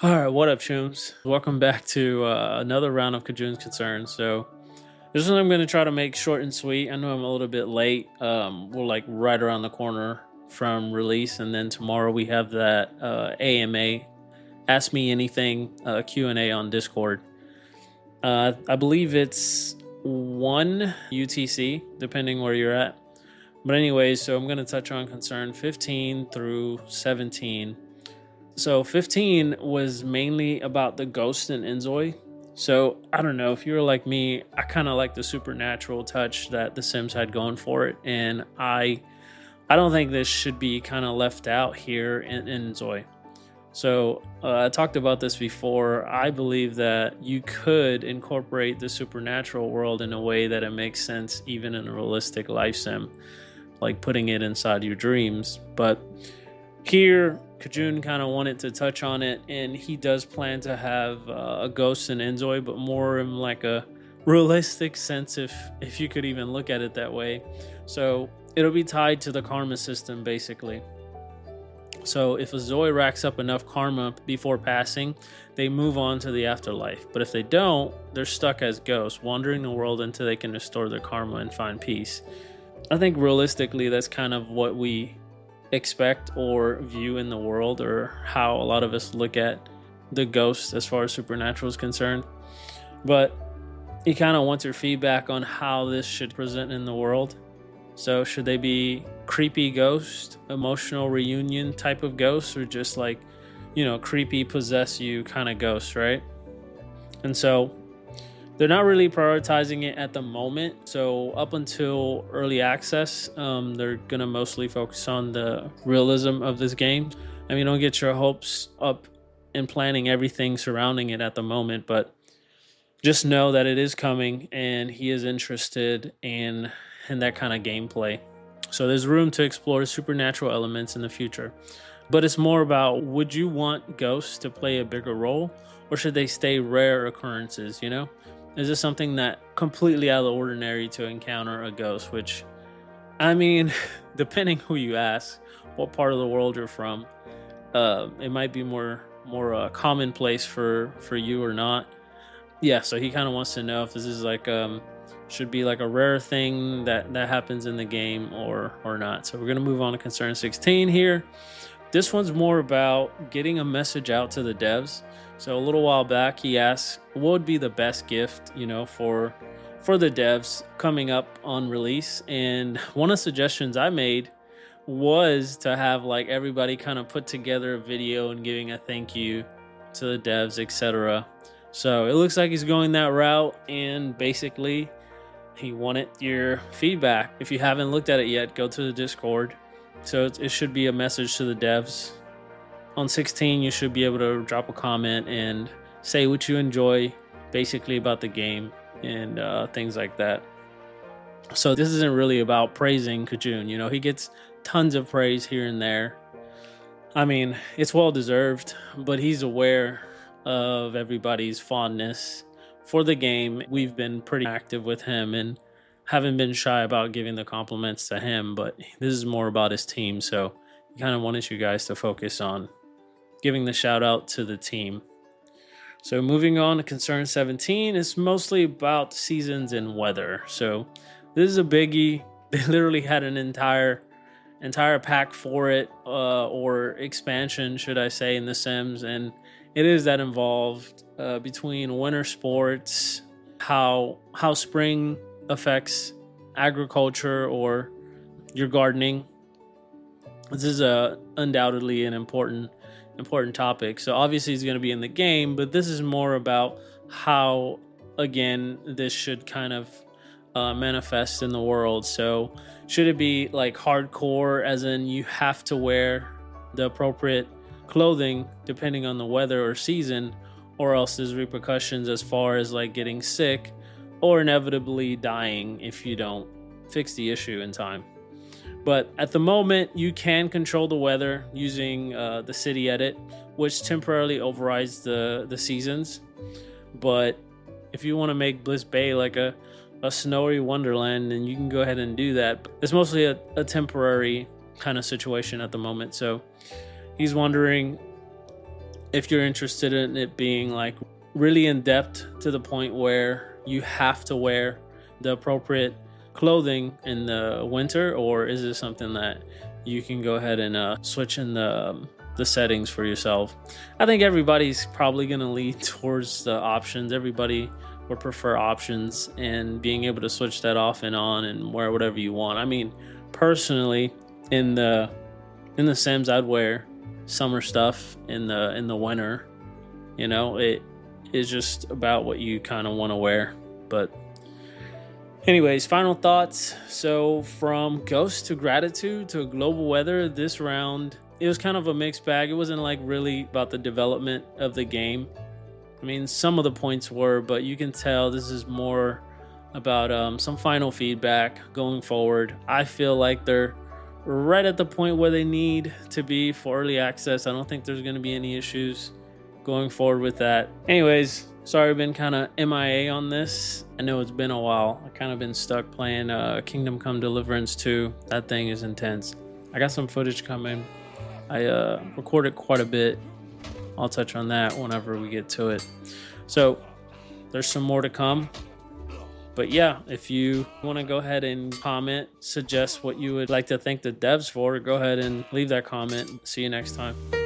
All right, what up, Chooms? Welcome back to another round of Kjun's Concerns. So, this one I'm going to try to make short and sweet. I know I'm a little bit late. We're like right around the corner from release, and then tomorrow we have that AMA, Ask Me Anything Q&A on Discord. I believe it's 1 UTC, depending where you're at. But anyways, so I'm going to touch on concern 15 through 17. So 15 was mainly about the ghost in inZOI. So I don't know if you were like me, I kind of like the supernatural touch that The Sims had going for it, and I don't think this should be kind of left out here in inZOI. So I talked about this before. I believe that you could incorporate the supernatural world in a way that it makes sense, even in a realistic life sim, like putting it inside your dreams. But here, Kjun kind of wanted to touch on it, and he does plan to have a ghost in inZOI, but more in like a realistic sense, if you could even look at it that way. So it'll be tied to the karma system, basically. So if a Zoe racks up enough karma before passing, they move on to the afterlife. But if they don't, they're stuck as ghosts, wandering the world until they can restore their karma and find peace. I think realistically, that's kind of what we expect or view in the world, or how a lot of us look at the ghost as far as supernatural is concerned. But he kind of wants your feedback on how this should present in the world. So should they be creepy ghost, emotional reunion type of ghosts, or just like, creepy possess you kind of ghosts, right? And so they're not really prioritizing it at the moment. So up until early access, they're going to mostly focus on the realism of this game. I mean, don't get your hopes up in planning everything surrounding it at the moment, but just know that it is coming, and he is interested in that kind of gameplay. So there's room to explore supernatural elements in the future. But it's more about, would you want ghosts to play a bigger role, or should they stay rare occurrences, Is this something that completely out of the ordinary to encounter a ghost? Which, I mean, depending who you ask, what part of the world you're from, it might be more commonplace for you or not. Yeah, so he kind of wants to know if this is like should be like a rare thing that happens in the game or not. So we're gonna move on to concern 16 here. This one's more about getting a message out to the devs. So a little while back, he asked, what would be the best gift, for the devs coming up on release? And one of the suggestions I made was to have like everybody kind of put together a video and giving a thank you to the devs, etc. So it looks like he's going that route, and basically he wanted your feedback. If you haven't looked at it yet, go to the Discord. So it should be a message to the devs. On 16, you should be able to drop a comment and say what you enjoy basically about the game and things like that. So this isn't really about praising Kjun. He gets tons of praise here and there. I mean, it's well deserved, but he's aware of everybody's fondness for the game. We've been pretty active with him and haven't been shy about giving the compliments to him, but this is more about his team. So he kind of wanted you guys to focus on giving the shout out to the team. So moving on to concern 17, it's mostly about seasons and weather. So this is a biggie. They literally had an entire pack for it, or expansion, should I say, in The Sims, and it is that involved between winter sports, how spring affects agriculture or your gardening. This is undoubtedly an important topic. So obviously it's going to be in the game, but this is more about how, again, this should kind of manifest in the world. So should it be like hardcore, as in you have to wear the appropriate clothing depending on the weather or season, or else there's repercussions as far as like getting sick or inevitably dying if you don't fix the issue in time. But at the moment, you can control the weather using the city edit, which temporarily overrides the seasons. But if you want to make Bliss Bay like a snowy wonderland, then you can go ahead and do that. It's mostly a temporary kind of situation at the moment. So he's wondering, if you're interested in it being like really in depth to the point where you have to wear the appropriate clothing in the winter, or is it something that you can go ahead and switch in the settings for yourself? I think everybody's probably going to lean towards the options. Everybody would prefer options and being able to switch that off and on and wear whatever you want. I mean, personally, in the Sims, I'd wear summer stuff in the winter. You know, it is just about what you kind of want to wear. But anyways, final thoughts. So from Ghost to Gratitude to Global Weather, this round, it was kind of a mixed bag. It wasn't like really about the development of the game. I mean, some of the points were, but you can tell this is more about some final feedback going forward. I feel like they're right at the point where they need to be for early access. I don't think there's going to be any issues going forward with that. Anyways, sorry I've been kind of MIA on this. I know it's been a while. I kind of been stuck playing Kingdom Come Deliverance 2. That thing is intense. I got some footage coming. I recorded quite a bit. I'll touch on that whenever we get to it. So there's some more to come. But yeah, if you want to go ahead and comment, suggest what you would like to thank the devs for, go ahead and leave that comment. See you next time.